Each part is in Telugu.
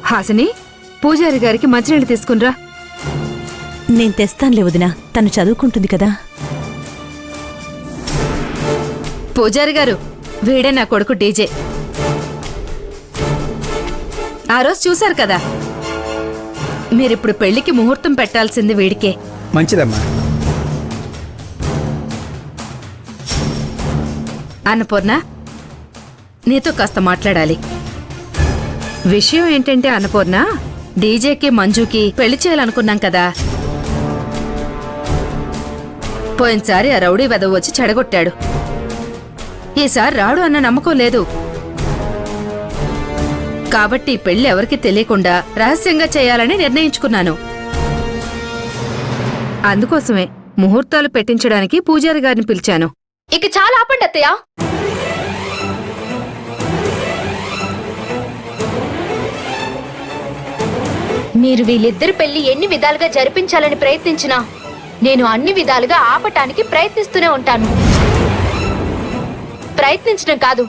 హాసిని, పూజారి గారికి మంచినీళ్ళు తీసుకునిరా. నేను తెస్తానులే వదినా, తను చదువుకుంటుంది కదా. పూజారి గారు, వీడే నా కొడుకు డీజే. ఆ రోజు చూశారు కదా, మీరిప్పుడు పెళ్లికి ముహూర్తం పెట్టాల్సింది వీడికే. మంచిదమ్మా. అన్నపూర్ణ, నీతో కాస్త మాట్లాడాలి. విషయం ఏంటంటే అన్నపూర్ణ, డీజేకి మంజుకి పెళ్లి చేయాలనుకున్నాం కదా. పోయినసారి ఆ రౌడీ వెదవ వచ్చి చెడగొట్టాడు. ఈసారి రాడు అన్న నమ్మకం లేదు. కాబట్టి పెళ్లి ఎవరికి తెలియకుండా రహస్యంగా చేయాలని నిర్ణయించుకున్నాను. అందుకోసమే ముహూర్తాలు పెట్టించడానికి పూజారి గారిని పిలిచాను. ఇక చాలా ఆపండి అత్తయ్య. మీరు వీళ్ళిద్దరి పెళ్లి ఎన్ని విధాలుగా జరిపించాలని ప్రయత్నించినా నేను అన్ని విధాలుగా ఆపటానికి ప్రయత్నిస్తూనే ఉంటాను. ప్రయత్నించడం కాదు,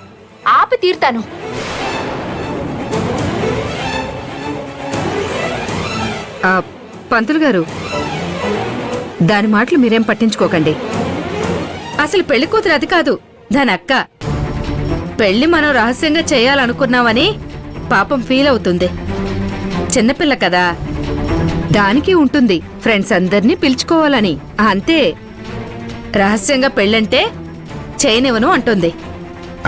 ఆపి తీరుతాను. పంతులు గారు, దాని మాటలు మీరేం పట్టించుకోకండి. అసలు పెళ్లి కూతురు అది కాదు, దాని అక్క. పెళ్లి మనం రహస్యంగా చేయాలనుకున్నామని పాపం ఫీల్ అవుతుంది. చిన్నపిల్ల కదా, దానికి ఉంటుంది ఫ్రెండ్స్ అందర్నీ పిలుచుకోవాలని. అంతే. రహస్యంగా పెళ్ళంటే చేయనివను అంటుంది.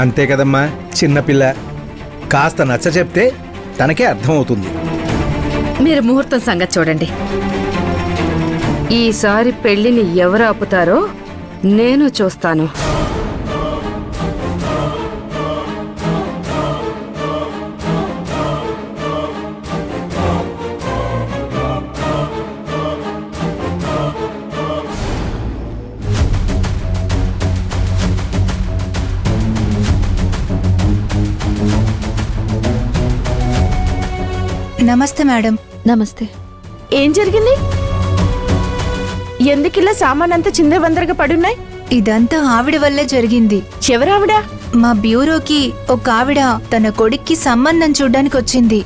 అంతే కదమ్మా, చిన్నపిల్ల. కాస్త నచ్చ చెప్తే తనకే అర్థమవుతుంది. మీరు ముహూర్తం సంగతి చూడండి. ఈసారి పెళ్లిని ఎవరు ఆపుతారో నేను చూస్తాను. నమస్తే మేడం. నమస్తే. ఏం జరిగింది? ఎందుకిలా సామానంతా చిందరవందరగా పడున్నాయి? ఇదంతా ఆవిడ వల్లే జరిగింది. ఎవరావిడ? మా బ్యూరోకి ఒక ఆవిడ తన కొడుక్కి సంబంధం చూడ్డానికి వచ్చింది.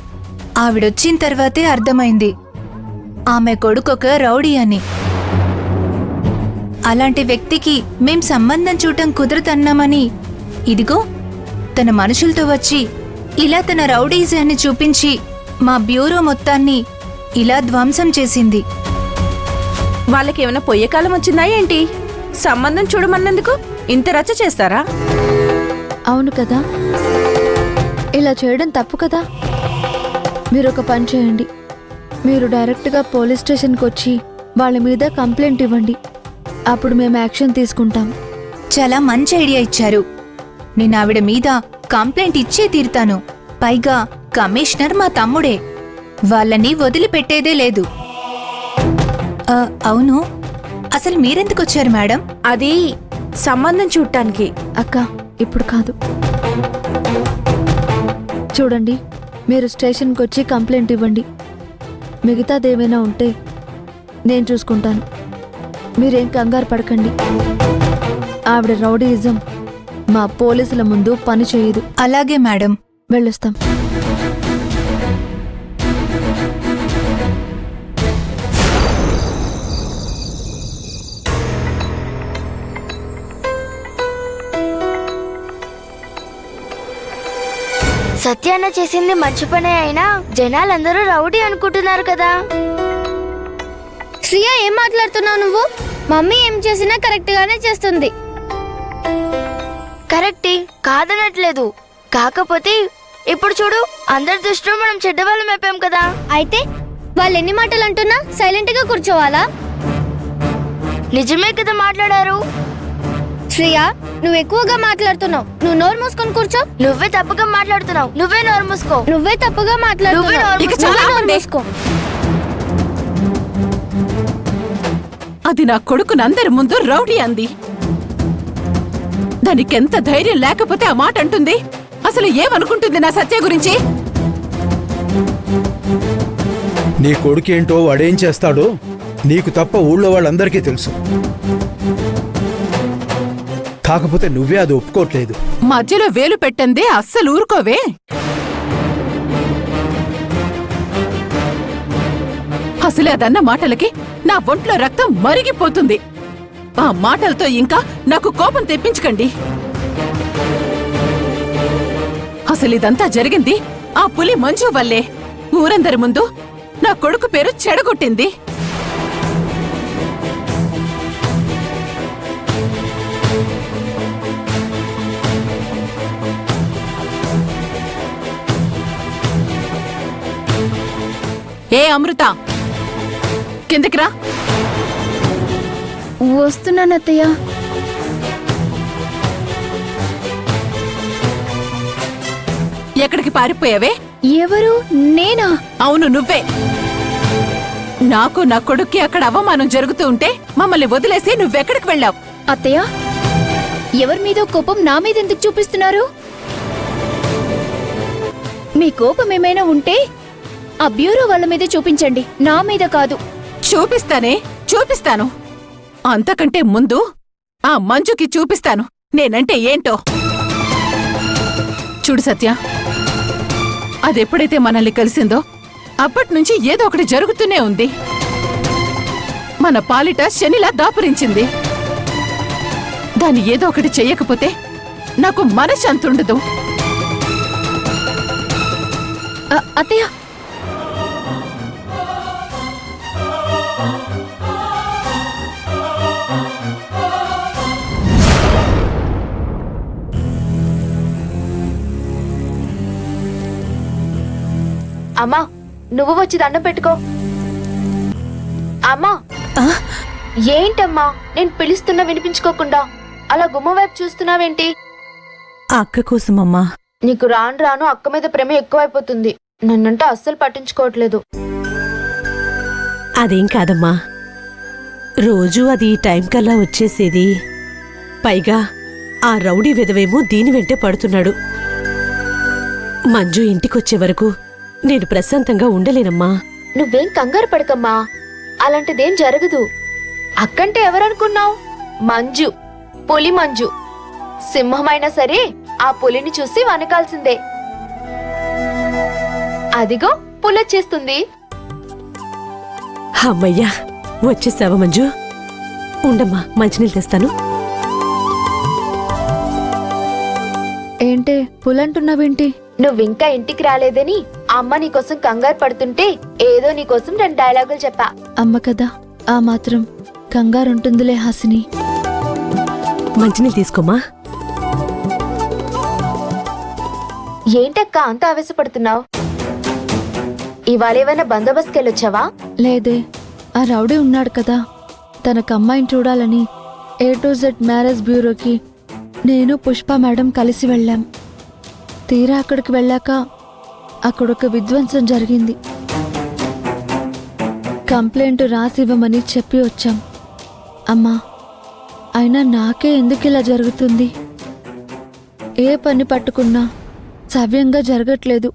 ఆవిడొచ్చిన తర్వాతే అర్థమైంది ఆమె కొడుకొక రౌడీ అని. అలాంటి వ్యక్తికి మేం సంబంధం చూడటం కుదరదన్నామని ఇదిగో తన మనుషులతో వచ్చి ఇలా తన రౌడీజాన్ని చూపించి మా బ్యూరో మొత్తాన్ని ఇలా ధ్వంసం చేసింది. వాళ్ళకేమైనా పొయ్యకాలం వచ్చిందా ఏంటి? సంబంధం చూడమన్నందుకు ఇంత రచ్చ చేస్తారా? అవును కదా, ఇలా చేయడం తప్పు కదా. మీరు ఒక పని చేయండి, మీరు డైరెక్ట్గా పోలీస్ స్టేషన్కి వచ్చి వాళ్ళ మీద కంప్లైంట్ ఇవ్వండి. అప్పుడు మేము యాక్షన్ తీసుకుంటాం. చాలా మంచి ఐడియా ఇచ్చారు. నేను ఆవిడ మీద కంప్లైంట్ ఇచ్చే తీరుతాను. పైగా కమిషనర్ మా తమ్ముడే. వాళ్ళని వదిలిపెట్టేదే లేదు. అవును, అసలు మీరెందుకొచ్చారు మేడం? అది సంబంధం చూడటానికి. అక్క, ఇప్పుడు కాదు. చూడండి, మీరు స్టేషన్కి వచ్చి కంప్లైంట్ ఇవ్వండి. మిగతాదేమైనా ఉంటే నేను చూసుకుంటాను. మీరేం కంగారు పడకండి. ఆవిడ రౌడీయిజం మా పోలీసుల ముందు పని చేయదు. అలాగే మేడం, వెళ్ళొస్తాం. సత్యాన్న చేసింది మంచి పనే అయినా జనాలందరూ రౌడీ అనుకుంటున్నారు కదా. శ్రియ, ఏం మాట్లాడుతున్నావు నువ్వు? మమ్మీ ఏం చేసినా కరెక్ట్ గానే చేస్తుంది. కరెక్టే, కాదనట్లేదు. కాకపోతే ఇప్పుడు చూడు, అందరి దృష్టిలో మనం చెడ్డవాళ్ళం అయిపోయాం కదా. అయితే వాళ్ళు ఎన్ని మాటలు అంటున్నా సైలెంట్ గా కూర్చోవాలా? నిజమే కదా మాట్లాడారు. శ్రియ, నువ్వు ఎక్కువగా మాట్లాడుతున్నావు. నువ్వు నోరు మూసుకొని కూర్చో. నువ్వే తప్పుగా మాట్లాడుతున్నావు. నువ్వే నోరు మూసుకో. నువ్వే తప్పుగా మాట్లాడుతున్నావు. అది నా కొడుకునందరి ముందు రౌడీ అంది. దానికెంత ధైర్యం లేకపోతే ఆ మాట అంటుంది? అసలు ఏమనుకుంటుంది నా సత్య గురించి? నీ కొడుకేంటో వాడేం చేస్తాడో నీకు తప్ప ఊళ్ళో వాళ్ళందరికీ తెలుసు. కాకపోతే నువ్వే అది ఒప్పుకోవట్లేదు. మధ్యలో వేలు పెట్టందే అస్సలు ఊరుకోవే. అసలే అదన్న మాటలకి నా ఒంట్లో రక్తం మరిగిపోతుంది. ఆ మాటలతో ఇంకా నాకు కోపం తెప్పించకండి. అసలు ఇదంతా జరిగింది ఆ పులి మంజు వల్లే. ఊరందరి ముందు నా కొడుకు పేరు చెడగొట్టింది. ఏ అమృత, కిందకి రా. వస్తున్నాను అత్తయ్య. ఎక్కడికి పారిపోయావే? ఎవరు? నేనా? అవును, నువ్వే. నాకు నా కొడుక్కి అక్కడ అవమానం జరుగుతూ ఉంటే మమ్మల్ని వదిలేసి నువ్వెక్కడికి వెళ్ళావు? అత్తయ్య, ఎవరి మీద కోపం నా మీద ఎందుకు చూపిస్తున్నారు? మీ కోపం ఏమైనా ఉంటే ఆ బ్యూరో వాళ్ళ మీద చూపించండి, నా మీద కాదు. చూపిస్తాను. అంతకంటే ముందు ఆ మంజుకి చూపిస్తాను నేనంటే ఏంటో. చూడు సత్య, అదెప్పుడైతే మనల్ని కలిసిందో అప్పట్నుంచి ఏదో ఒకటి జరుగుతూనే ఉంది. మన పాలిట శనిలా దాపురించింది. దాన్ని ఏదో ఒకటి చెయ్యకపోతే నాకు మనశ్శాంతుండదు. అత్తయ్య, అమ్మా, నువ్వు వచ్చి దండం పెట్టుకో. అమ్మా, ఏంటమ్మా నేను పిలుస్తున్నా వినిపించుకోకుండా అలా గుమ్మ వైపు చూస్తున్నావేంటి? అక్క కోసమమ్మా. నీకు రాను రాను అక్క మీద ప్రేమ ఎక్కువైపోతుంది. నన్నంటే అస్సలు పట్టించుకోవట్లేదు. అదేం కాదమ్మా, రోజూ అది ఈ టైం కల్లా వచ్చేసేది. పైగా ఆ రౌడీ విధవేమో దీని వెంటే పడుతున్నాడు. మంజు ఇంటికొచ్చే వరకు నేను ప్రశాంతంగా ఉండలేనమ్మా. నువ్వేం కంగారు పడకమ్మా, అలాంటిదేం జరగదు. అక్కంటే ఎవరనుకున్నావు? మంజు, పులి మంజు. సింహమైనా సరే ఆ పులిని చూసి వనకాల్సిందే. అదిగో పులొచ్చేస్తుంది. అమ్మయ్యా, వచ్చేసావా మంజు? ఉండమ్మా, మంచినీళ్ళు తెస్తాను. ఏంటే పులంటున్నావేంటి? నువ్వింకా ఇంటికి రాలేదని అమ్మ నీకోసం కంగారు పడుతుంటే ఏదో నీకోసం 2 డైలాగులు చెప్పా. అమ్మ కదా, ఆ మాత్రం కంగారుంటుందిలే హాసిని. మంచినీళ్ళు తీసుకోమా. ఏంటక్క అంత ఆవేశపడుతున్నావు? ఇవాళేమైనా బందోబస్తుకెళ్ళొచ్చావా? లేదే, ఆ రౌడీ ఉన్నాడు కదా, తనకు అమ్మాయిని చూడాలని A to Z మ్యారేజ్ బ్యూరోకి నేను పుష్ప మేడం కలిసి వెళ్ళాం. తీరా అక్కడికి వెళ్ళాక అక్కడొక విధ్వంసం జరిగింది. కంప్లైంట్ రాసివ్వమని చెప్పి వచ్చాం. అమ్మా, అయినా నాకే ఎందుకు ఇలా జరుగుతుంది? ఏ పని పట్టుకున్నా సవ్యంగా జరగట్లేదు.